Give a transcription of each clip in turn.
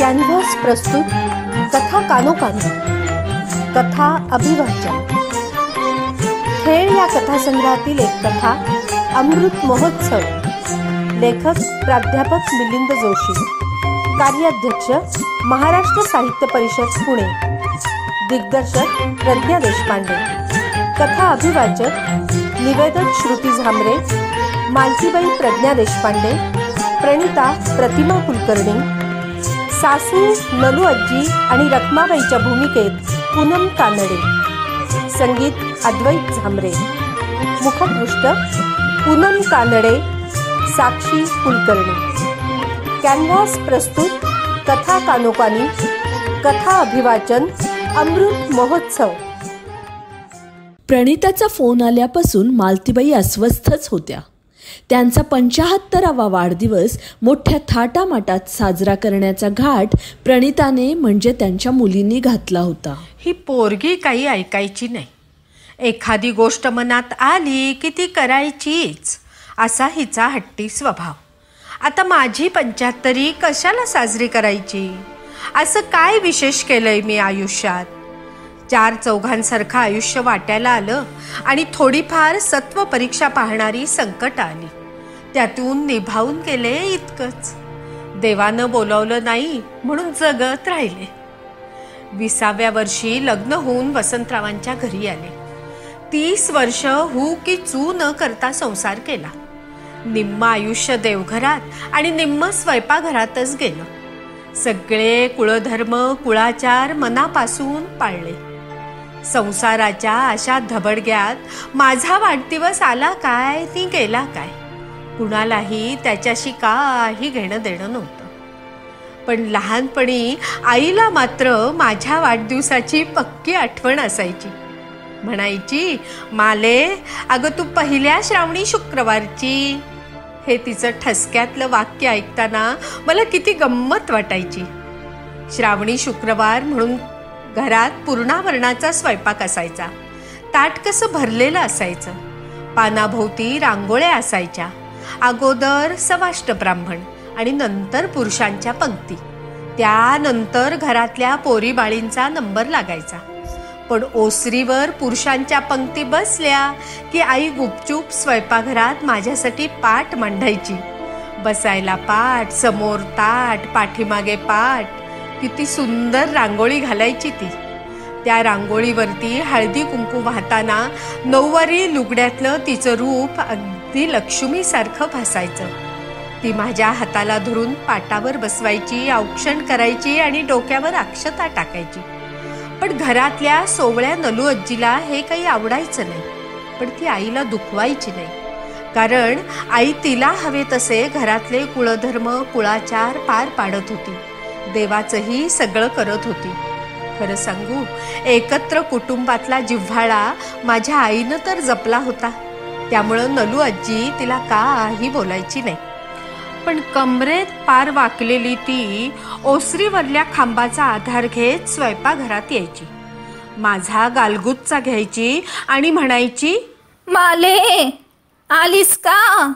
Canvas प्रस्तुत कथा कानोकानी, कथा अभिवाचन. खेळ या कथासंग्रहातील एक कथा अमृत महोत्सव. लेखक प्राध्यापक मिलिंद जोशी. कार्याध्यक्ष महाराष्ट्र साहित्य परिषद पुणे. दिग्दर्शक प्रज्ञा देशपांडे. कथा अभिवाचक निवेदक श्रुती झांबरे, मालतीबाई प्रज्ञा देशपांडे, प्रणिता प्रतिमा कुलकर्णी, सासू नलू आजी आणि रखमाबाईच्या भूमिकेत पूनम कानडे. संगीत अद्वैत झांबरे. मुखपृष्ठ पूनम कानडे, साक्षी कुलकर्णी. कॅनव्हास प्रस्तुत कथा कानोकानी, कथा अभिवाचन अमृत महोत्सव. प्रणिताचा फोन आल्यापासून मालतीबाई अस्वस्थच होत्या. त्यांचा 75वा वाढदिवस मोठ्या थाटामाटात साजरा करण्याचा घाट प्रणिताने म्हणजे त्यांच्या मुलींनी घातला होता. ही पोरगी काही ऐकायची नाही. एखादी गोष्ट मनात आली की ती करायचीच, असा हिचा हट्टी स्वभाव. आता माझी 75 कशाला साजरी करायची? असं काय विशेष केलंय मी आयुष्यात? 4 चौघांसारखं आयुष्य वाट्याला आलं आणि थोडीफार सत्व परीक्षा पाहणारी संकट आली. त्यातून निभावून गेले इतकंच. देवानं बोलावलं नाही म्हणून जगत राहिले. 20व्या वर्षी लग्न होऊन वसंतरावांच्या घरी आले. 30 वर्ष हू की चू न करता संसार केला. निम्म आयुष्य देवघरात आणि निम्म स्वयंपाकघरातच गेलं. सगळे कुळधर्म कुळाचार मनापासून पाळले. संसाराच्या अशा धबडग्यात माझा वाढदिवस आला काय ती गेला काय, कुणालाही त्याच्याशी काही घेणं देणं नव्हतं. पण लहानपणी आईला मात्र माझ्या वाढदिवसाची पक्की आठवण असायची. म्हणायची, माले अगं तू पहिल्या श्रावणी शुक्रवारची. हे तिचं ठसक्यातलं वाक्य ऐकताना मला किती गंमत वाटायची. श्रावणी शुक्रवार म्हणून घरात पूर्णावरणाचा स्वयंपाक असायचा. ताट कसं भरलेलं असायचं. पानाभोवती रांगोळ्या असायच्या. अगोदर सवाष्ट ब्राह्मण आणि नंतर पुरुषांच्या पंक्ती. त्यानंतर घरातल्या पोरीबाळींचा नंबर लागायचा. पण ओसरीवर पुरुषांच्या पंक्ती बसल्या की आई गुपचूप स्वयंपाकघरात माझ्यासाठी पाट मांडायची. बसायला पाट, समोर ताट, पाठीमागे पाट. किती सुंदर रांगोळी घालायची ती. त्या रांगोळीवरती हळदी कुंकू वाहताना नऊवारी लुगड्यातलं तिचं रूप अगदी लक्ष्मीसारखं भासायचं. ती माझ्या हाताला धरून पाटावर बसवायची, औक्षण करायची आणि डोक्यावर अक्षता टाकायची. पण घरातल्या सोवळ्या नलू आजीला हे काही आवडायचं नाही. पण ती आईला दुखवायची नाही, कारण आई तिला हवे तसे घरातले कुळधर्म कुळाचार पार पाडत होती. देवाचंही सगळं करत होती. खरं सांगू, एकत्र कुटुंबातला जिव्हाळा माझ्या आईनं तर जपला होता. त्यामुळं नलू आजी तिला काही बोलायची नाही. पण कमरेत पार वाकलेली ती ओसरीवरल्या खांबाचा आधार घेत स्वयंपाकघरात यायची. माझा गालगुच्चा घ्यायची आणि म्हणायची, माले आलीस का?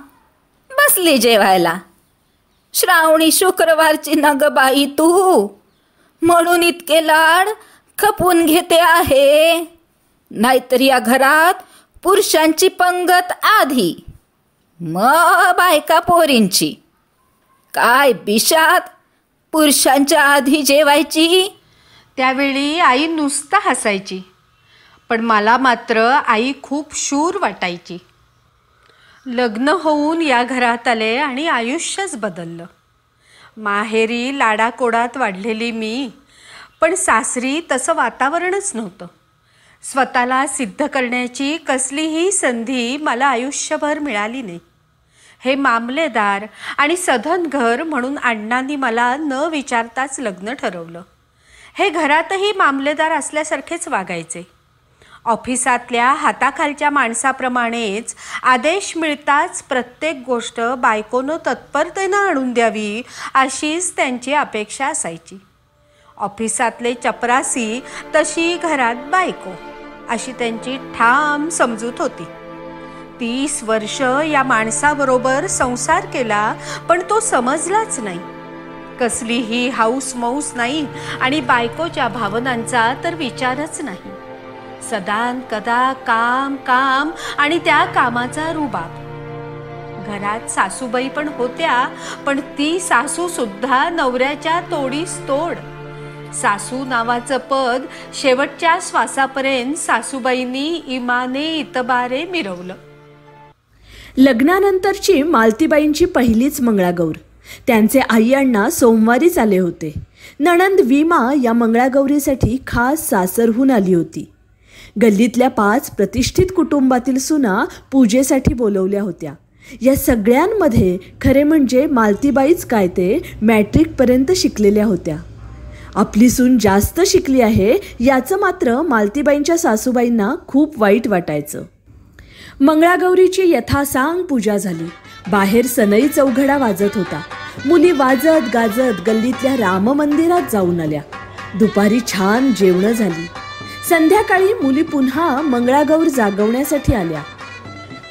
बसली जेवायला. श्रावणी शुक्रवारची नग बाई तू, म्हणून इतके लाड खपून घेते आहे. नाहीतर या घरात पुरुषांची पंगत आधी, मग बायका पोरींची. काय बिशात पुरुषांच्या आधी जेवायची. त्यावेळी आई नुसतं हसायची. पण मला मात्र आई खूप शूर वाटायची. लग्न होऊन या घरात आले आणि आयुष्यच बदललं. माहेरी लाडाकोडात वाढलेली मी, पण सासरी तसं वातावरणच नव्हतं. स्वतःला सिद्ध करण्याची कसलीही संधी मला आयुष्यभर मिळाली नाही. हे मामलेदार आणि सधन घर म्हणून अण्णांनी मला न विचारताच लग्न ठरवलं. हे घरातही मामलेदार असल्यासारखेच वागायचे. ऑफिसातल्या हाताखालच्या माणसाप्रमाणेच आदेश मिळताच प्रत्येक गोष्ट बायकोनं तत्परतेनं आणून द्यावी अशीच त्यांची अपेक्षा असायची. ऑफिसातले चपरासी तशी घरात बायको, अशी त्यांची ठाम समजूत होती. 30 वर्ष या माणसाबरोबर संसार केला, पण तो समजलाच नाही. कसलीही हाऊस मौस नाही आणि बायकोच्या भावनांचा तर विचारच नाही. सदान कदा काम काम आणि त्या कामाचा रुबाब. घरात सासूबाई पण होत्या, पण ती सासू सुद्धा नवऱ्याच्या तोडीस तोड. सासू नावाचं पद शेवटच्या श्वासापर्यंत सासूबाईंनी इमाने इतबारे मिरवलं. लग्नानंतरची मालतीबाईंची पहिलीच मंगळागौर. त्यांचे आई अण्णा सोमवारीच आले होते. नणंद विमा या मंगळागौरीसाठी खास सासरहून आली होती. गल्लीतल्या 5 प्रतिष्ठित कुटुंबातील सुना पूजेसाठी बोलवल्या होत्या. या सगळ्यांमध्ये खरे म्हणजे मालतीबाईच काय ते मॅट्रिकपर्यंत शिकलेल्या होत्या. आपली सून जास्त शिकली आहे याचं मात्र मालतीबाईंच्या सासूबाईंना खूप वाईट वाटायचं. मंगळागौरीची यथासांग पूजा झाली. बाहेर सनई चौघडा वाजत होता. मुली वाजत गाजत गल्लीतल्या राम मंदिरात जाऊन आल्या. दुपारी छान जेवणं झाली. संध्याकाळी मुली पुन्हा मंगळागौर जागवण्यासाठी आल्या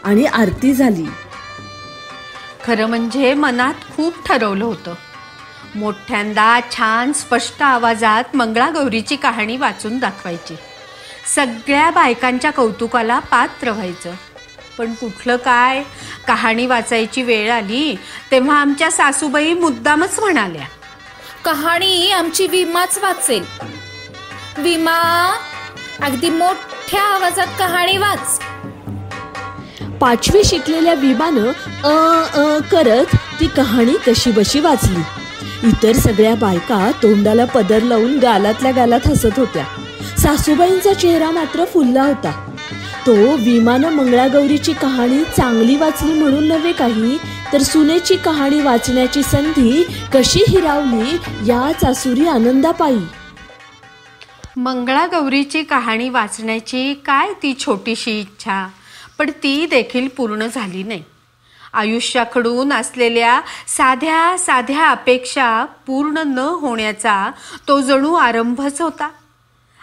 आणि आरती झाली. खरं म्हणजे मनात खूप ठरवलं होतं. मोठ्यांदा छान स्पष्ट आवाजात मंगळागौरीची कहाणी वाचून दाखवायची. सगळ्या बायकांच्या कौतुकाला पात्र व्हायचं. पण कुठलं काय, कहाणी वाचायची वेळ आली तेव्हा आमच्या सासूबाई मुद्दामच म्हणाल्या, कहाणी आमची विमाच वाचेल. विमा, अगदी मोठ्या आवाजात कहाणी वाच. 5वी शिकलेल्या विमानं करत ती कहाणी कशी बशी वाचली. इतर सगळ्या बायका तोंडाला पदर लावून गालातल्या गालात हसत होत्या. सासूबाईंचा चेहरा मात्र फुलला होता. तो विमानं मंगळागौरीची कहाणी चांगली वाचली म्हणून नव्हे काही, तर सुनेची कहाणी वाचण्याची संधी कशी हिरावली याच आसुरी आनंदापायी. मंगळागौरीची कहाणी वाचण्याची काय ती छोटीशी इच्छा, पण ती देखील पूर्ण झाली नाही. आयुष्याकडून असलेल्या साध्या साध्या अपेक्षा पूर्ण न होण्याचा तो जणू आरंभच होता.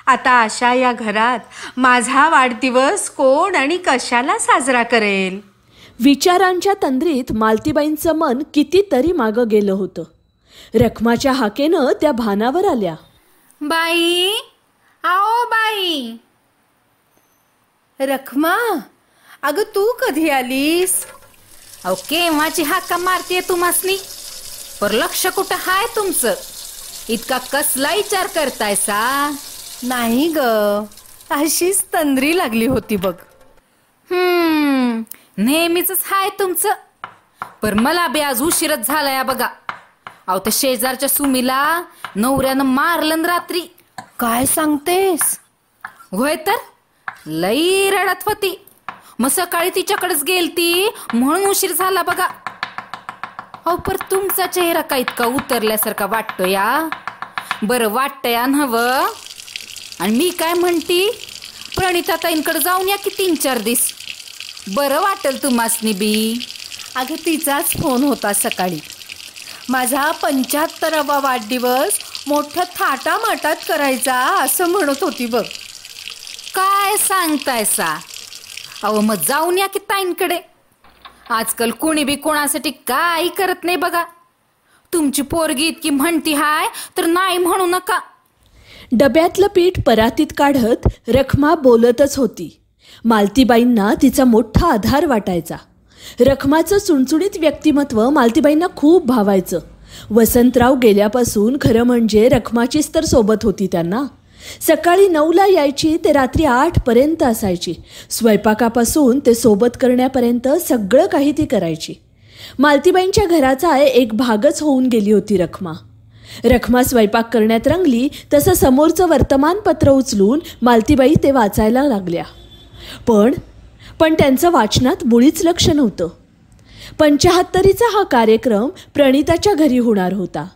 आता अशा या घरात माझा वाढदिवस कोण आणि कशाला साजरा करेल? विचारांच्या तंद्रीत मालतीबाईंचं मन कितीतरी मागं गेलं होतं. रखमाच्या हाकेनं त्या भानावर आल्या. बाई, आओ बाई. रखमा, अगं तू कधी आलीस? अहो केव्हाची हाका मारतीये तुम्हासनी? पर लक्ष कुठं हाय तुमचं? इतका कसला विचार करतायसा? नाही ग, अशीच तंद्री लागली होती बघ. नेहमीच हाय तुमचं. पर मला बी आज उशीरच झालाय बघा. अहो त्या शेजारच्या सुमीला नवऱ्यानं मारलं रात्री. काय सांगतेस? होय तर, लई रडत होती. मग सकाळी तिच्याकडेच गेलती म्हणून उशीर झाला बघा. अहो पर तुमचा चेहरा का इतका उतरल्यासारखा वाटतो या? बरं वाटतंय नव्हं? आणि मी काय म्हणती, प्रणिता ताईंकडे जाऊन या की 3-4 दिवस. बरं वाटेल तुम्हासनी बी. अगं तिचाच फोन होता सकाळी. माझा 75वा वाढदिवस मोठ्या थाटामाटात करायचा असं म्हणत होती बघ. काय सांगतायसा? अहो मग जाऊन या की ताईंकडे. आजकाल कोणी बी कोणासाठी काही करत नाही बघा. तुमची पोरगी इतकी म्हणती हाय तर नाही म्हणू नका. डब्यातलं पीठ परातीत काढत रखमा बोलतच होती. मालतीबाईंना तिचा मोठा आधार वाटायचा. रखमाचं चुणचुणीत व्यक्तिमत्व मालतीबाईंना खूप भावायचं. वसंतराव गेल्यापासून खरं म्हणजे रखमाचीच तर सोबत होती त्यांना. सकाळी 9ला यायची ते रात्री 8पर्यंत असायची. स्वयंपाकापासून ते सोबत करण्यापर्यंत सगळं काही ती करायची. मालतीबाईंच्या घराचा एक भागच होऊन गेली होती रखमा. रखमा स्वयंपाक करण्यात रंगली तसं समोरचं वर्तमानपत्र उचलून मालतीबाई ते वाचायला लागल्या. पण त्यांचं वाचनात मुळीच लक्ष नव्हतं. 75चा हा कार्यक्रम प्रणिताच्या घरी होणार होता.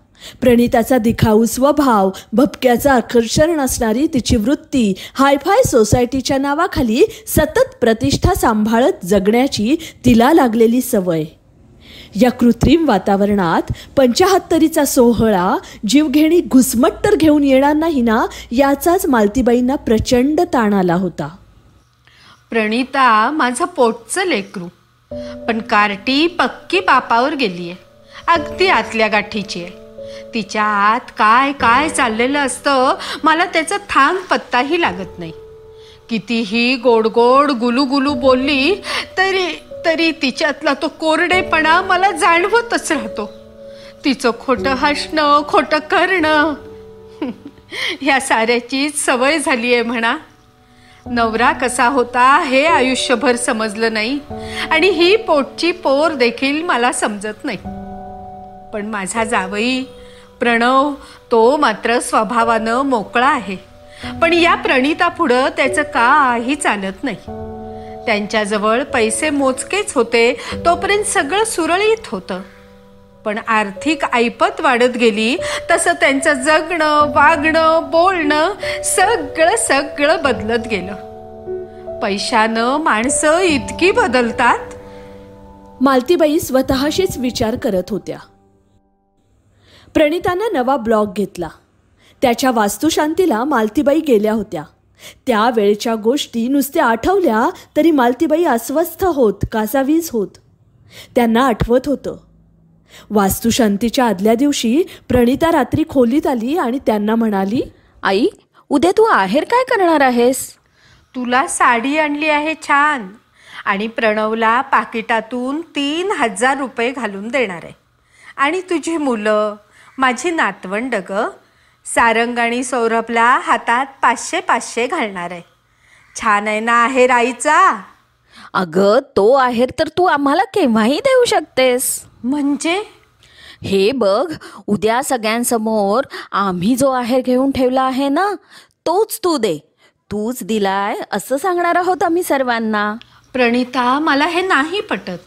प्रणिताचा दिखाऊ स्वभाव, भपक्याचं आकर्षण असणारी तिची वृत्ती, हायफाय सोसायटीच्या नावाखाली सतत प्रतिष्ठा सांभाळत जगण्याची तिला लागलेली सवय. या कृत्रिम वातावरणात 75चा सोहळा जीवघेणी घुसमट तर घेऊन येणार नाही ना, याचाच मालतीबाईंना प्रचंड ताण आला होता. प्रणिता माझं पोटचं लेकरू, पण कार्टी पक्की बापावर गेलीये. अगदी आतल्या गाठीची आहे. तिच्या आत काय काय चाललेलं असतं मला त्याचा थांग पत्ताही लागत नाही. कितीही गोड गोड गुलू गुलू बोलली तरी तिच्यातला तो कोरडेपणा मला जाणवतच राहतो. तिचं खोटं हसणं, खोटं करणं, ह्या साऱ्याचीच सवय झाली आहे म्हणा. नवरा कसा होता हे आयुष्यभर समजलं नाही आणि ही पोटची पोर देखील मला समजत नाही. पण माझा जावई प्रणव तो मात्र स्वभावानं मोकळा आहे. पण या प्रणिता पुढं त्याचं काही चालत नाही. त्यांच्याजवळ पैसे मोजकेच होते तोपर्यंत सगळं सुरळीत होतं. पण आर्थिक ऐपत वाढत गेली तसं त्यांचं जगणं, वागणं, बोलणं सगळं बदलत गेलं. पैशानं माणसं इतकी बदलतात. मालतीबाई स्वतःशीच विचार करत होत्या. प्रणितानं नवा ब्लॉग घेतला. त्याच्या वास्तुशांतीला मालतीबाई गेल्या होत्या. त्यावेळच्या गोष्टी नुसत्या आठवल्या तरी मालतीबाई अस्वस्थ होत, कासावीस होत. त्यांना आठवत होतं. वास्तुशांतीच्या आदल्या दिवशी प्रणिता रात्री खोलीत आली आणि त्यांना म्हणाली, आई, उद्या तू आहेर काय करणार आहेस? तुला साडी आणली आहे छान आणि प्रणवला पाकिटातून 3,000 रुपये घालून देणार आहे. आणि तुझी मुलं, माझी नातवंड ग, सारंग आणि सौरभला हातात 500 घालणार आहे. छान आहे ना आहेर आईचा? अगं, तो आहेर तर तू आम्हाला केव्हाही देऊ शकतेस. म्हणजे? हे बघ, उद्या सगळ्यांसमोर आम्ही जो आहेर घेऊन ठेवला आहे ना, तोच तू दे. तूच दिलाय असं सांगणार आहोत आम्ही सर्वांना. प्रणिता, मला हे नाही पटत.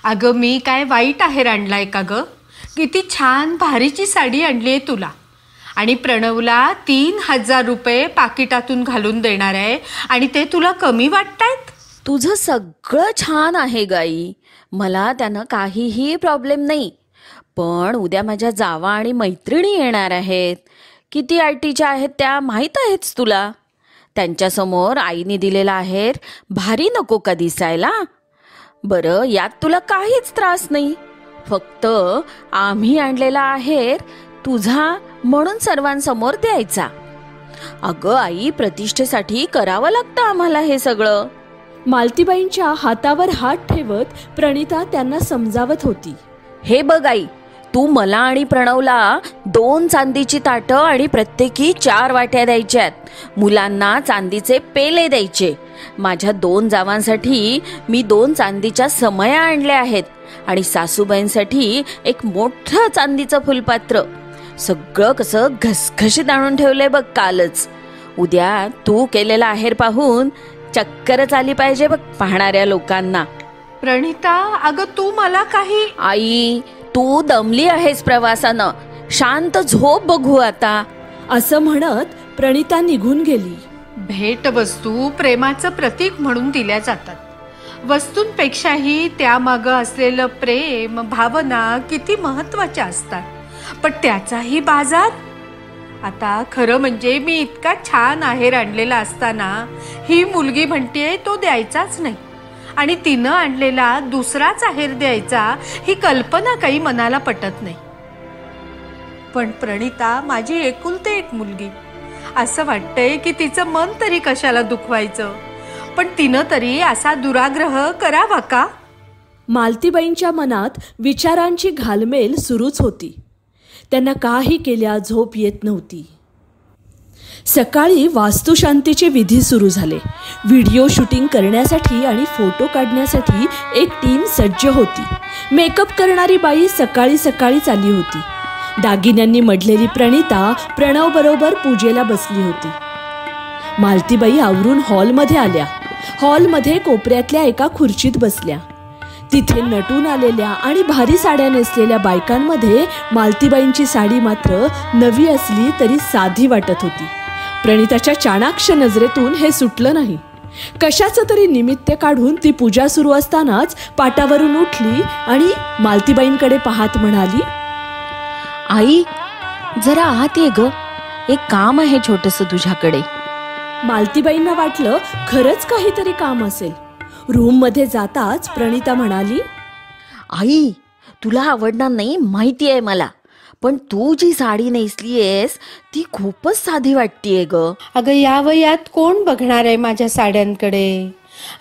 अगं, मी काय वाईट आहेर आणलाय का ग? किती छान भारीची साडी आणली आहे तुला आणि प्रणवला 3,000 रुपये पाकिटातून घालून देणार आहे आणि ते तुला कमी वाटतायत? तुझं सगळं छान आहे गाई, मला त्यानं काहीही प्रॉब्लेम नाही. पण उद्या माझ्या जावा आणि मैत्रिणी येणार आहेत. किती आयटीच्या आहेत त्या माहीत आहेच तुला. त्यांच्यासमोर आईने दिलेला आहेर भारी नको का दिसायला? बरं, यात तुला काहीच त्रास नाही. फक्त आम्ही आणलेला आहेर तुझा म्हणून सर्वांसमोर द्यायचा. अगं आई, प्रतिष्ठेसाठी करावं लागतं आम्हाला हे सगळं. मालतीबाईंच्या हातावर हात ठेवत प्रणिता त्यांना समजावत होती. हे बघ आई, तू मला आणि प्रणवला 2 चांदीची ताटं आणि प्रत्येकी 4 वाट्या द्यायच्यात. मुलांना चांदीचे पेले द्यायचे. माझ्या 2 जावांसाठी मी 2 चांदीच्या समया आणल्या आहेत आणि सासूबाईंसाठी एक मोठं चांदीचं फुलपात्र. सगळं कसं घसघशीत आणून ठेवलंय बघ कालच. उद्या तू केलेला आहेर पाहून चक्करच आली पाहिजे बघ पाहणाऱ्या लोकांना. प्रणिता, अगं तू मला काही... आई, तू दमली आहेस प्रवासानं, शांत झोप बघू आता. असं म्हणत प्रणिता निघून गेली. भेटवस्तू प्रेमाचं प्रतीक म्हणून दिल्या जातात. वस्तूंपेक्षाही त्यामागं असलेलं प्रेम, भावना किती महत्वाच्या असतात. पण त्याचाही बाजार. आता खरं म्हणजे मी इतका छान आहेर आणलेला असताना ही मुलगी म्हणते तो द्यायचाच नाही आणि तिनं आणलेला दुसराच आहेर द्यायचा ही कल्पना काही मनाला पटत नाही. पण प्रणिता माझी एकुलते एक मुलगी. असं वाटतंय की तिचं मन तरी कशाला दुखवायचं. पण तिनं तरी असा दुराग्रह करावा का? मालतीबाईंच्या मनात विचारांची घालमेल सुरूच होती. त्यांना काही केल्या झोप येत नव्हती. सकाळी वास्तुशांतीचे विधी सुरू झाले. व्हिडिओ शूटिंग करण्यासाठी आणि फोटो काढण्यासाठी एक टीम सज्ज होती. मेकअप करणारी बाई सकाळी सकाळीच आली होती. दागिन्यांनी मढलेली प्रणिता प्रणवबरोबर पूजेला बसली होती. मालतीबाई आवरून हॉलमध्ये आल्या. हॉलमध्ये कोपऱ्यातल्या एका खुर्चीत बसल्या. तिथे नटून आलेल्या आणि भारी साड्या नेसलेल्या बायकांमध्ये मालतीबाईंची साडी मात्र नवी असली तरी साधी वाटत होती. प्रणिताच्या चाणाक्ष नजरेतून हे सुटलं नाही. कशाचं तरी निमित्त काढून ती पूजा सुरू असतानाच पाटावरून उठली आणि मालतीबाईंकडे पाहत म्हणाली, आई, जरा आत ये ग, एक काम आहे छोटंसं तुझ्याकडे. मालतीबाईंना वाटलं खरंच काहीतरी काम असेल. रूममध्ये जाताच प्रणिता म्हणाली, आई, तुला आवडणार नाही माहिती आहे मला, पण तू जी साडी नेसलीयस ती खूपच साधी वाटतीये ग. अगं या वयात कोण बघणार आहे माझ्या साड्यांकडे?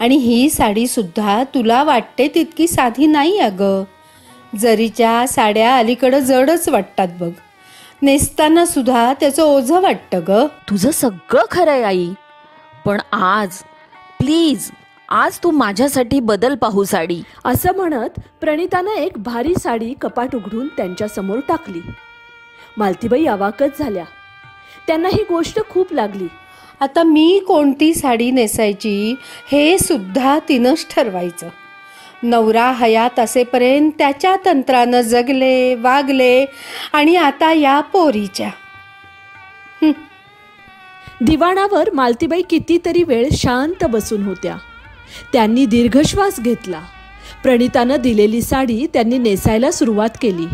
आणि ही साडी सुद्धा तुला वाटते तितकी साधी नाही अगं. जरीच्या साड्या अलीकडं जडच वाटतात बघ. नेसताना सुद्धा त्याचं ओझं वाटतं ग. तुझं सगळं खरंय आई, पण आज प्लीज आज तू माझ्यासाठी बदल पाहू साडी. असं म्हणत प्रणितानं एक भारी साडी कपाट उघडून त्यांच्यासमोर टाकली. मालतीबाई अवाकच झाल्या. त्यांना ही गोष्ट खूप लागली. आता मी कोणती साडी नेसायची हे सुद्धा तिनंच ठरवायचं. नवरा हयात असेपर्यंत त्याच्या तंत्रानं जगले वागले आणि आता या पोरीच्या. दिवाणावर मालतीबाई कितीतरी वेळ शांत बसून होत्या. त्यांनी दीर्घश्वास घेतला. प्रणितानं दिलेली साडी त्यांनी नेसायला सुरुवात केली.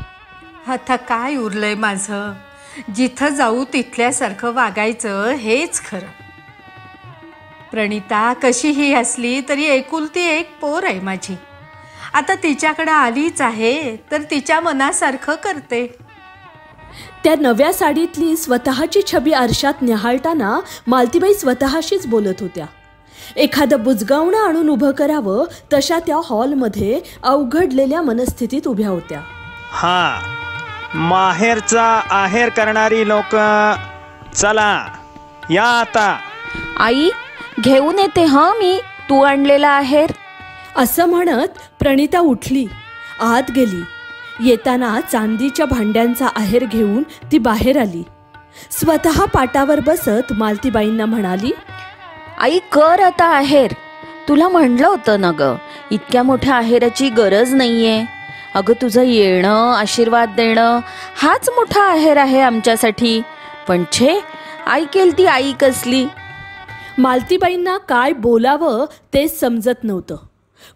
आता काय उरलंय माझं? जिथं जाऊ तिथल्यासारखं वागायचं हेच खरं. प्रणिता कशीही असली तरी एकुलती एक पोर आहे माझी. आता तिच्याकडे आलीच आहे तर तिच्या मनासारखं करते. त्या नव्या साडीतली स्वतःची छबी आरशात निहाळताना मालतीबाई स्वतःशीच बोलत होत्या. एखादं बुजगावणं आणून उभं करावं तशा त्या हॉलमध्ये अवघडलेल्या मनस्थितीत उभ्या होत्या. माहेरचा आहेर करणारी लोक, चला या आता. आई घेऊन येते मी तू आणलेला आहेर. असं म्हणत प्रणिता उठली, आत गेली. येताना चांदीच्या भांड्यांचा आहेर घेऊन ती बाहेर आली. स्वतः पाटावर बसत मालतीबाईंना म्हणाली, आई कर आता आहेर. तुला म्हणलं होतं ना ग, इतक्या मोठ्या आहेराची गरज नाहीये. अगं तुझं येणं आशीर्वाद देणं हाच मोठा आहेर आहे आमच्यासाठी. पण छे, आई केलती आई कसली. मालतीबाईंना काय बोलावं तेच समजत नव्हतं.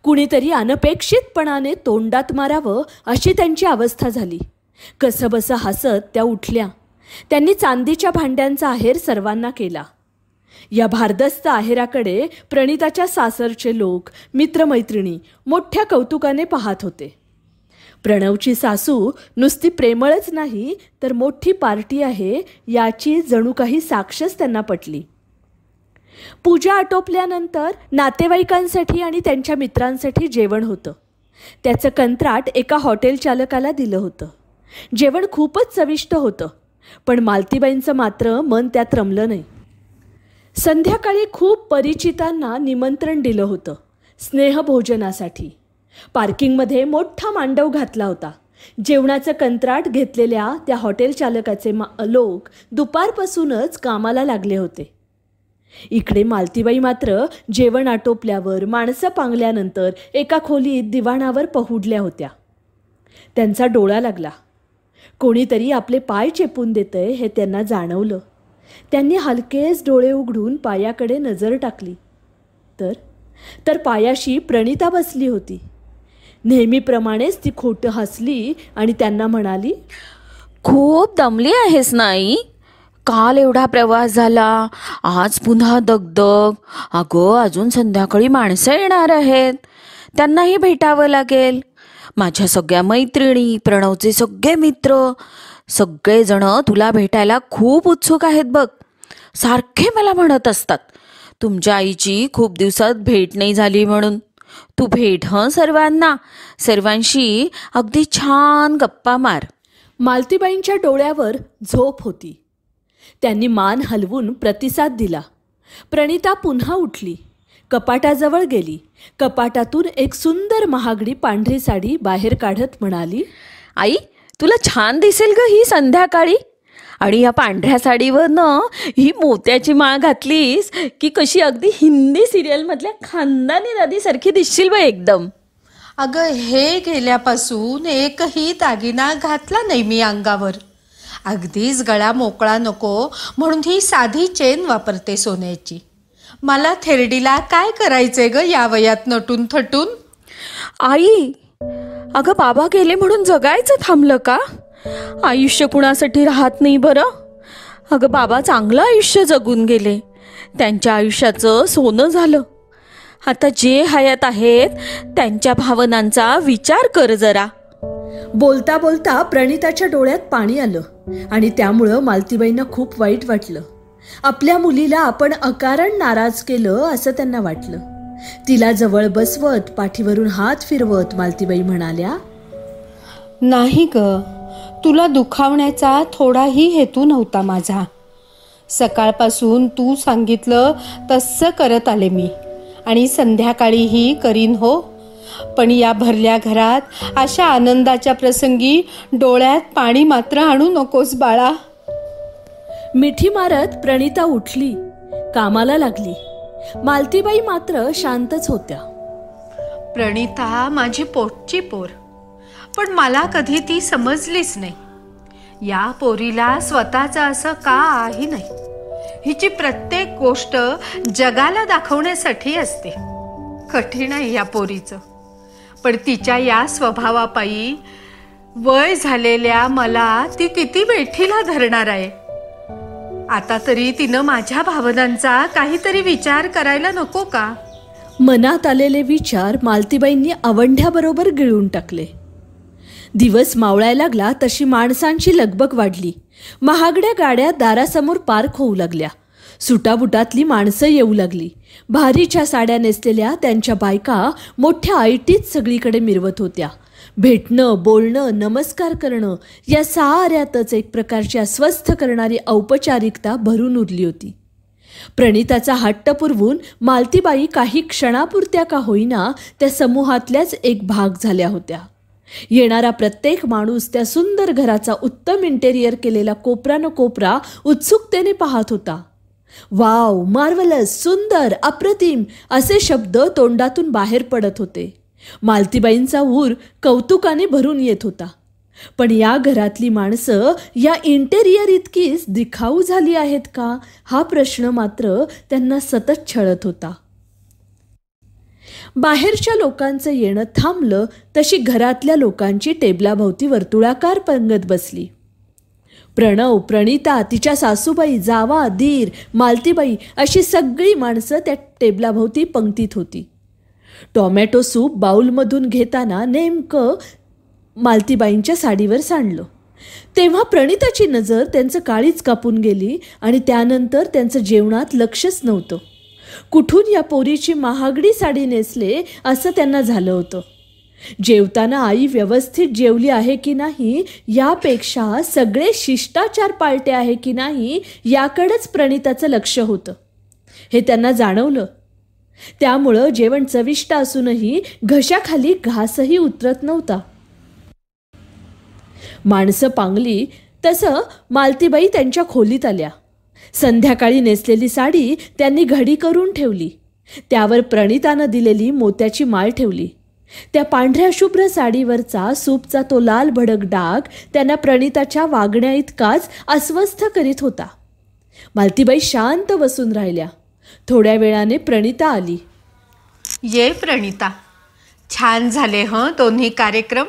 कुणीतरी अनपेक्षितपणाने तोंडात मारावं अशी त्यांची अवस्था झाली. कसंबसं हसत त्या उठल्या. त्यांनी चांदीच्या भांड्यांचा आहेर सर्वांना केला. या भारदस्त आहेराकडे प्रणिताच्या सासरचे लोक, मित्रमैत्रिणी मोठ्या कौतुकाने पाहत होते. प्रणवची सासू नुसती प्रेमळच नाही तर मोठी पार्टी आहे याची जणू काही साक्षच त्यांना पटली. पूजा आटोपल्यानंतर नातेवाईकांसाठी आणि त्यांच्या मित्रांसाठी जेवण होतं. त्याचं कंत्राट एका हॉटेल चालकाला दिलं होतं. जेवण खूपच चविष्ट होतं, पण मालतीबाईंचं मात्र मन त्यात रमलं नाही. संध्याकाळी खूप परिचितांना निमंत्रण दिलं होतं स्नेहभोजनासाठी. पार्किंगमध्ये मोठा मांडव घातला होता. जेवणाचं कंत्राट घेतलेल्या त्या हॉटेल चालकाचे लोक दुपारपासूनच कामाला लागले होते. इकडे मालतीबाई मात्र जेवण आटोपल्यावर माणसं पांगल्यानंतर एका खोलीत दिवाणावर पहुडल्या होत्या. त्यांचा डोळा लागला. कोणीतरी आपले पाय चेपून देतंय हे त्यांना जाणवलं. त्यांनी हलकेच डोळे उघडून पायाकडे नजर टाकली तर पायाशी प्रणिता बसली होती. नेहमीप्रमाणेच ती खोटं हसली आणि त्यांना म्हणाली, खूप दमली आहेस ना आई? काल एवढा प्रवास झाला, आज पुन्हा दगदग. अगं अजून संध्याकाळी माणसं येणार आहेत, त्यांनाही भेटावं लागेल. माझ्या सगळ्या मैत्रिणी, प्रणवचे सगळे मित्र, सगळेजण तुला भेटायला खूप उत्सुक आहेत बघ. सारखे मला म्हणत असतात तुमच्या आईची खूप दिवसात भेट नाही झाली म्हणून. तू भेट सर्वांशी अगदी छान गप्पा मार. मालतीबाईंच्या डोळ्यावर झोप होती. त्यांनी मान हलवून प्रतिसाद दिला. प्रणिता पुन्हा उठली, कपाटाजवळ गेली. कपाटातून एक सुंदर महागडी पांढरी साडी बाहेर काढत म्हणाली, आई तुला छान दिसेल ग ही संध्याकाळी. आणि या पांढऱ्या साडीवरनं ही मोत्याची माळ घातलीस की कशी अगदी हिंदी सिरियलमधल्या खानदानी नदीसारखी दिसशील बघ एकदम. अगं हे गेल्यापासून एकही दागिना घातला नाही मी अंगावर. अगदीच गळा मोकळा नको म्हणून ही साधी चेन वापरते सोन्याची. मला थेरडीला काय करायचंय ग या वयात नटून थटून. आई अगं बाबा गेले म्हणून जगायचं थांबलं का? आयुष्य कुणासाठी राहत नाही बरं. अगं बाबा चांगलं आयुष्य जगून गेले, त्यांच्या आयुष्याचं सोनं झालं. आता जे हयात आहेत त्यांच्या भावनांचा विचार कर जरा. बोलता बोलता प्रणिताच्या डोळ्यात पाणी आलं आणि त्यामुळं मालतीबाईंना खूप वाईट वाटलं. आपल्या मुलीला आपण अकारण नाराज केलं असं त्यांना वाटलं. तिला जवळ बसवत पाठीवरून हात फिरवत मालतीबाई म्हणाल्या, नाही ग, तुला दुखावण्याचा थोडाही हेतू नव्हता माझा. सकाळपासून तू सांगितलं तसं करत आले मी आणि संध्याकाळीही करीन हो. पण या भरल्या घरात अशा आनंदाच्या प्रसंगी डोळ्यात पाणी मात्र आणू नकोस बाळा. मिठी मारत प्रणिता उठली, कामाला लागली. मालतीबाई मात्र शांतच होत्या. प्रणिता माझी पोटची पोर, पण मला कधी ती समजलीच नाही. या पोरीला स्वतःचं असं काही नाही. हिची प्रत्येक गोष्ट जगाला दाखवण्यासाठी असते. कठीण आहे या पोरीचं, पण तिच्या या स्वभावापायी वय झालेल्या मला ती किती वेठीला धरणार आहे. आता तरी तिनं माझ्या भावनांचा काहीतरी विचार करायला नको का? मनात आलेले विचार मालतीबाईंनी आवंढ्याबरोबर गिळून टाकले. दिवस मावळायला लागला तशी माणसांची लगबग वाढली. महागड्या गाड्या दारासमोर पार्क होऊ लागल्या. सुटाबुटातली माणसं येऊ लागली. भारीच्या साड्या नेसलेल्या त्यांच्या बायका मोठ्या ऐटीत सगळीकडे मिरवत होत्या. भेटणं, बोलणं, नमस्कार करणं या साऱ्यातच एक प्रकारची अस्वस्थ करणारी औपचारिकता भरून उरली होती. प्रणिताचा हट्ट पुरवून मालतीबाई काही क्षणापुरत्या का होईना त्या समूहातल्याच एक भाग झाल्या होत्या. येणारा प्रत्येक माणूस त्या सुंदर घराचा उत्तम इंटेरियर केलेला कोपरा न कोपरा उत्सुकतेने पाहत होता. वाव, मार्वलस, सुंदर, अप्रतिम असे शब्द तोंडातून बाहेर पडत होते. मालतीबाईंचा ऊर कौतुकाने भरून येत होता. पण या घरातली माणसं या इंटेरियर इतकीच दिखाऊ झाली आहेत का, हा प्रश्न मात्र त्यांना सतत छळत होता. बाहेरच्या लोकांचं येणं थांबलं तशी घरातल्या लोकांची टेबलाभोवती वर्तुळाकार पंगत बसली. प्रणव, प्रणिता, तिच्या सासूबाई, जावा, दीर, मालतीबाई अशी सगळी माणसं त्या टेबलाभोवती पंक्तीत होती. टोमॅटो सूप बाऊलमधून घेताना नेमकं मालतीबाईंच्या साडीवर सांडलं. तेव्हा प्रणिताची नजर त्यांचं काळीच कापून गेली आणि त्यानंतर त्यांचं जेवणात लक्षच नव्हतं. कुठून या पोरीची महागडी साडी नेसले असं त्यांना झालं होतं. जेवताना आई व्यवस्थित जेवली आहे की नाही यापेक्षा सगळे शिष्टाचार पाळते आहे की नाही याकडेच प्रणिताचं लक्ष होतं. हे त्यांना जाणवलं. त्यामुळं जेवण चविष्ट असूनही घशाखाली घासही उतरत नव्हता. माणसं पांगली तसं मालतीबाई त्यांच्या खोलीत आल्या. संध्याकाळी नेसलेली साडी त्यांनी घडी करून ठेवली. त्यावर प्रणितानं दिलेली मोत्याची माळ ठेवली. त्या पांढऱ्या शुभ्र साडीवरचा सूपचा तो लाल भडक डाग त्यांना प्रणिताच्या वागण्या इतकाच अस्वस्थ करीत होता. मालतीबाई शांत बसून राहिल्या. थोड्या वेळाने प्रणिता आली. ये प्रणिता, छान झाले दोन्ही कार्यक्रम,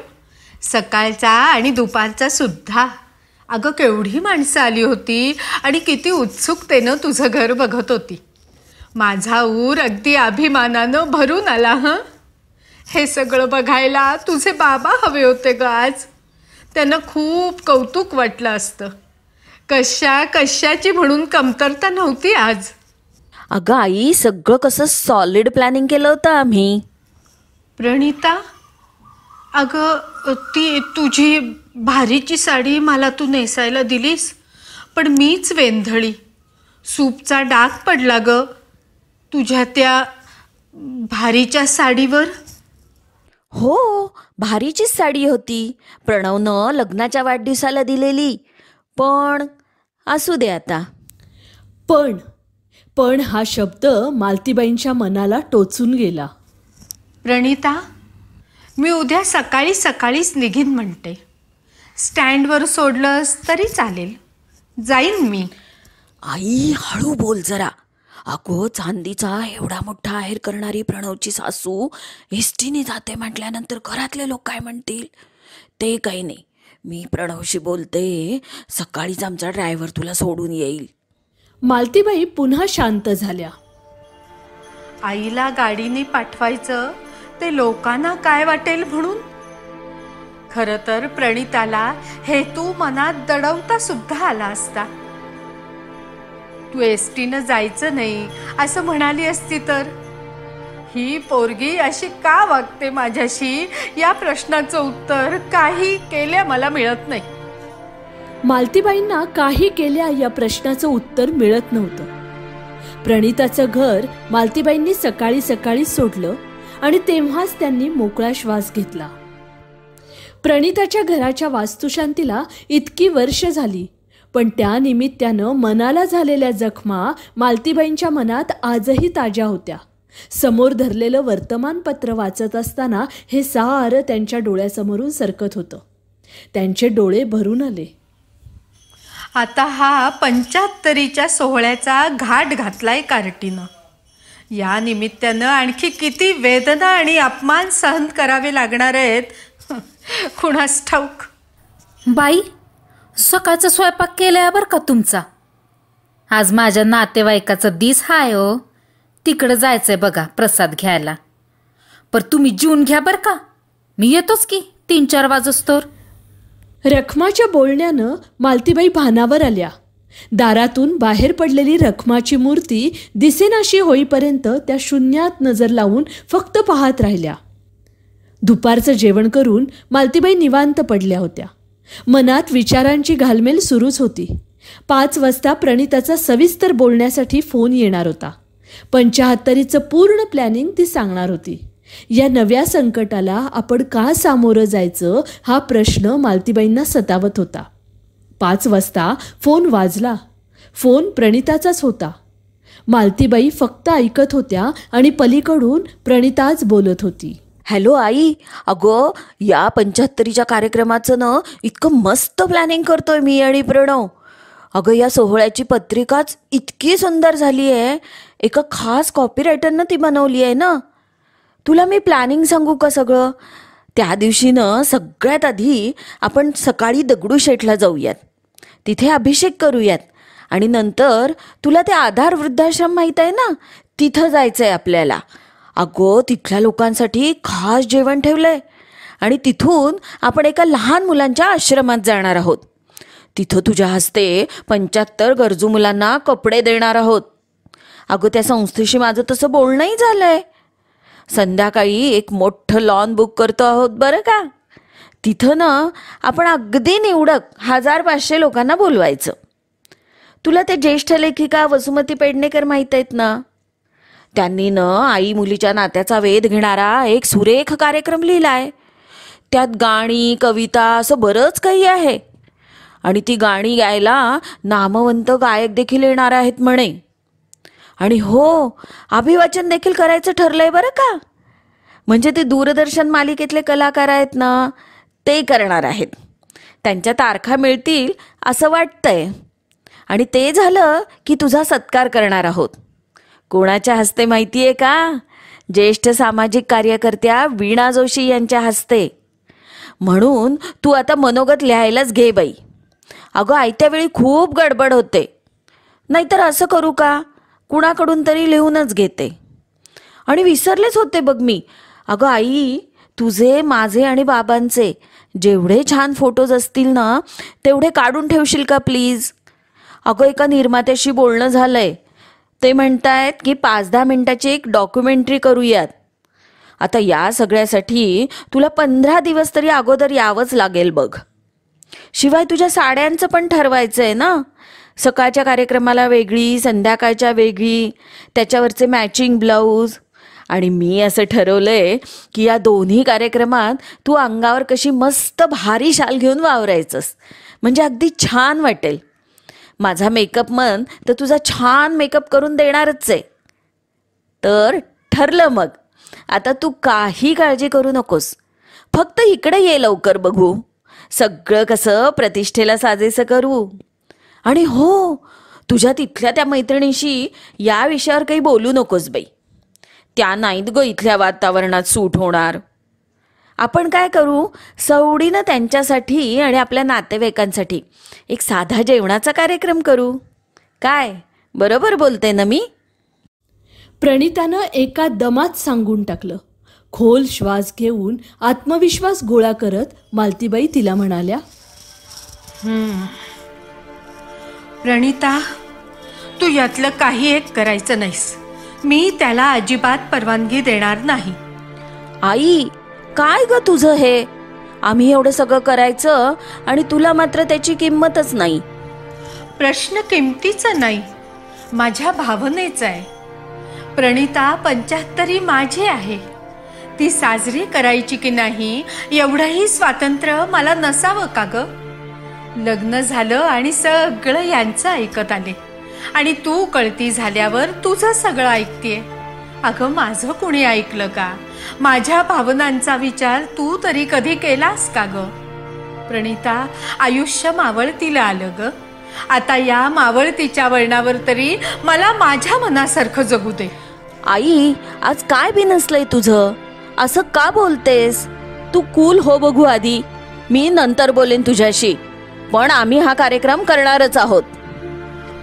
सकाळचा आणि दुपारचा सुद्धा. अगं केवढी माणसं आली होती आणि किती उत्सुकतेनं तुझं घर बघत होती. माझा ऊर अगदी अभिमानानं भरून आला. हे सगळं बघायला तुझे बाबा हवे होते ग आज. त्यांना खूप कौतुक वाटलं असतं. कशाची म्हणून कमतरता नव्हती आज. अगं आई, सगळं कसं सॉलिड प्लॅनिंग केलं होतं आम्ही. प्रणिता, अगं ती तुझी भारीची साडी मला तू नेसायला दिलीस, पण मीच वेंधळी. सूपचा डाग पडला ग तुझ्या त्या भारीच्या साडीवर. हो, भारीचीच साडी होती. प्रणवनं लग्नाच्या वाढदिवसाला दिलेली. पण असू दे आता. पण हा शब्द मालतीबाईंच्या मनाला टोचून गेला. प्रणिता, मी उद्या सकाळीच निघीन म्हणते. स्टँडवर सोडलंस तरी चालेल, जाईन मी. आई, हळू बोल जरा. अगो, चांदीचा एवढा मोठा आहेर करणारी प्रणवची सासू एसटीने जाते म्हटल्यानंतर घरातले लोक काय म्हणतील ते काही नाही. मी प्रणवशी बोलते. सकाळीच आमचा ड्रायव्हर तुला सोडून येईल. मालतीबाई पुन्हा शांत झाल्या. आईला गाडीने पाठवायचं ते लोकांना काय वाटेल म्हणून. खरं तर प्रणिताला हेतू मनात दडवता सुद्धा आला असता. तू एसटीनं जायचं नाही असं म्हणाली असती तर, ही पोरगी अशी का वागते माझ्याशी या प्रश्नाचं उत्तर काही केल्या मला मिळत नाही. मालतीबाईंना काही केल्या या प्रश्नाचं उत्तर मिळत नव्हतं. प्रणिताचं घर मालतीबाईंनी सकाळी सकाळी सोडलं आणि तेव्हाच त्यांनी मोकळा श्वास घेतला. प्रणिताच्या घराच्या वास्तुशांतीला इतकी वर्ष झाली, पण त्या निमित्तानं मनाला झालेल्या जखमा मालतीबाईंच्या मनात आजही ताज्या होत्या. समोर धरलेलं वर्तमानपत्र वाचत असताना हे सारं त्यांच्या डोळ्यासमोरून सरकत होतं. त्यांचे डोळे भरून आले. आता हा 75च्या सोहळ्याचा घाट घातलाय कार्टीनं. या निमित्तानं आणखी किती वेदना आणि अपमान सहन करावे लागणार आहेत कुणास ठाऊक. बाई, सकाळचा स्वयंपाक केलाय बरं का तुमचा. आज माझ्या नातेवाईकाचा दिस हाय हो. तिकडं जायचंय बघा प्रसाद घ्यायला. पर तुम्ही जेवून घ्या बरं का, मी येतोच की 3-4 वाजोस्तोर. रखमाच्या बोलण्यानं मालतीबाई भानावर आल्या. दारातून बाहेर पडलेली रखमाची मूर्ती दिसेनाशी होईपर्यंत त्या शून्यात नजर लावून फक्त पाहत राहिल्या. दुपारचं जेवण करून मालतीबाई निवांत पडल्या होत्या. मनात विचारांची घालमेल सुरूच होती. 5 वाजता प्रणिताचा सविस्तर बोलण्यासाठी फोन येणार होता. 75चं पूर्ण प्लॅनिंग ती सांगणार होती. या नव्या संकटाला आपण का सामोरं जायचं हा प्रश्न मालतीबाईंना सतावत होता. 5 वाजता फोन वाजला. फोन प्रणिताचाच होता. मालतीबाई फक्त ऐकत होत्या आणि पलीकडून प्रणिताच बोलत होती. हॅलो आई, अगं या 75च्या कार्यक्रमाचं ना इतकं मस्त प्लॅनिंग करतोय मी आणि प्रणव. अगं या सोहळ्याची पत्रिकाच इतकी सुंदर झाली आहे. एका खास कॉपीरायटरनं ती बनवली आहे ना. तुला मी प्लॅनिंग सांगू का सगळं? त्या दिवशीनं सगळ्यात आधी आपण सकाळी दगडूशेठला जाऊयात, तिथे अभिषेक करूयात आणि नंतर तुला ते आधार वृद्धाश्रम माहीत आहे ना, तिथं जायचं आहे आपल्याला. अगो तिथल्या लोकांसाठी खास जेवण ठेवलंय आणि तिथून आपण एका लहान मुलांच्या आश्रमात जाणार आहोत. तिथं तुझ्या हस्ते 75 गरजू मुलांना कपडे देणार आहोत. अगं त्या संस्थेशी माझं तसं बोलणंही झालंय. संध्याकाळी एक मोठं लॉन बुक करतो आहोत बरं का. तिथं ना आपण अगदी निवडक 1000-500 लोकांना बोलवायचं. तुला ते ज्येष्ठ लेखिका वसुमती पेडणेकर माहीत आहेत ना, त्यांनी न आई मुलीच्या नात्याचा वेध घेणारा एक सुरेख कार्यक्रम लिहिलाय. त्यात गाणी, कविता असं बरंच काही आहे आणि ती गाणी गायला नामवंत गायक देखील येणार आहेत म्हणे. आणि हो, अभिवाचन देखील करायचं ठरलंय बरं का. म्हणजे ते दूरदर्शन मालिकेतले कलाकार आहेत ना, ते करणार आहेत. त्यांच्या तारखा मिळतील असं वाटतंय आणि ते झालं की तुझा सत्कार करणार आहोत. कोणाच्या हस्ते माहिती आहे का? ज्येष्ठ सामाजिक कार्यकर्त्या वीणा जोशी यांच्या हस्ते. म्हणून तू आता मनोगत लिहायलाच घे बाई. अगं आयत्या वेळी खूप गडबड होते. नाहीतर असं करू का, कुणाकडून तरी लिहूनच घेते. आणि विसरलेच होते बघ मी. अगं आई, तुझे, माझे आणि बाबांचे जेवढे छान फोटोज असतील ना तेवढे काढून ठेवशील का प्लीज. अगं एका निर्मात्याशी बोलणं झालंय. ते म्हणतायत की 5-10 मिनिटाची एक डॉक्युमेंटरी करूयात. आता या सगळ्यासाठी तुला 15 दिवस तरी अगोदर यावंच लागेल बघ. शिवाय तुझ्या साड्यांचं पण ठरवायचं आहे ना. सकाळच्या कार्यक्रमाला वेगळी, संध्याकाळच्या वेगळी, त्याच्यावरचे मॅचिंग ब्लाऊज. आणि मी असं ठरवलंय की या दोन्ही कार्यक्रमात तू अंगावर कशी मस्त भारी शाल घेऊन वावरायचंस, म्हणजे अगदी छान वाटेल. माझा मेकअप मन तर तुझा छान मेकअप करून देणारच आहे. तर ठरलं मग. आता तू काही काळजी करू नकोस. फक्त इकडे ये लवकर, बघू सगळं कसं प्रतिष्ठेला साजेसं करू. आणि हो, तुझ्या तिथल्या त्या मैत्रिणीशी या विषयावर काही बोलू नकोस बाई. त्या नाहीत ग इथल्या वातावरणात सूट होणार. आपण काय करू, सवडीनं त्यांच्यासाठी आणि आपल्या नातेवाईकांसाठी एक साधा जेवणाचा कार्यक्रम करू. काय बरोबर बोलते ना मी? प्रणितानं एका दमात सांगून टाकलं. खोल श्वास घेऊन आत्मविश्वास गोळा करत मालतीबाई तिला म्हणाल्या, प्रणिता, तू यातलं काही एक करायचं नाहीस. मी त्याला अजिबात परवानगी देणार नाही. आई, काय ग तुझं हे? आम्ही एवढं सगळं करायचं आणि तुला मात्र त्याची किंमतच नाही. प्रश्न किमतीचा नाही, माझ्या भावनेचा आहे. प्रणिता 75 माझी आहे. ती साजरी करायची की नाही एवढंही स्वातंत्र्य मला नसावं का ग? लग्न झालं आणि सगळं यांचं ऐकत आले आणि तू कळती झाल्यावर तुझं सगळं ऐकतेय. अगं, माझं कुणी ऐकलं का? माझ्या भावनांचा विचार तू तरी कधी केलास का ग? प्रणिता, आयुष्य मावळतीला आलं ग. आता या मावळतीच्या वळणावर तरी मला माझ्या मनासारखं जगू दे. आई, आज काय बिनसलंय तुझं? असं का बोलतेस? तू कूल हो बघू आधी. मी नंतर बोलेन तुझ्याशी, पण आम्ही हा कार्यक्रम करणारच आहोत.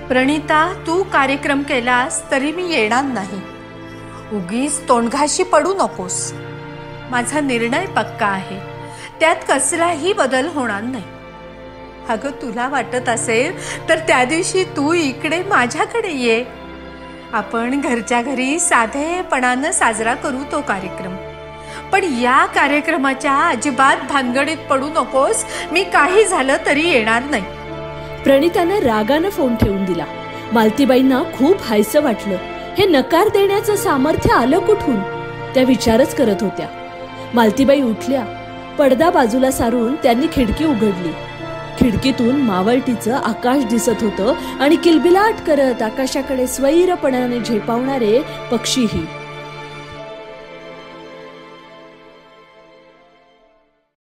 प्रणिता, तू कार्यक्रम केलास तरी मी येणार नाही. उगीच तोंडघाशी पडू नकोस. माझा निर्णय पक्का आहे, त्यात कसलाही बदल होणार नाही. अगं, तुला वाटत असेल तर त्या दिवशी तू इकडे माझ्याकडे ये. आपण घरच्या घरी साधेपणानं साजरा करू तो कार्यक्रम. पण या कार्यक्रमाच्या अजिबात भानगडीत पडू नकोस. मी काही झालं तरी येणार नाही. प्रणितानं रागानं फोन ठेवून दिला. मालतीबाईंना खूप हायसं वाटलं. हे नकार देण्याचं सामर्थ्य आलं कुठून? त्या विचारच करत होत्या. मालतीबाई उठल्या. पडदा बाजूला सारून त्यांनी खिडकी उघडली. खिडकीतून मावळतीचं आकाश दिसत होतं आणि किलबिलाट करत आकाशाकडे स्वैरपणाने झेपावणारे पक्षीही.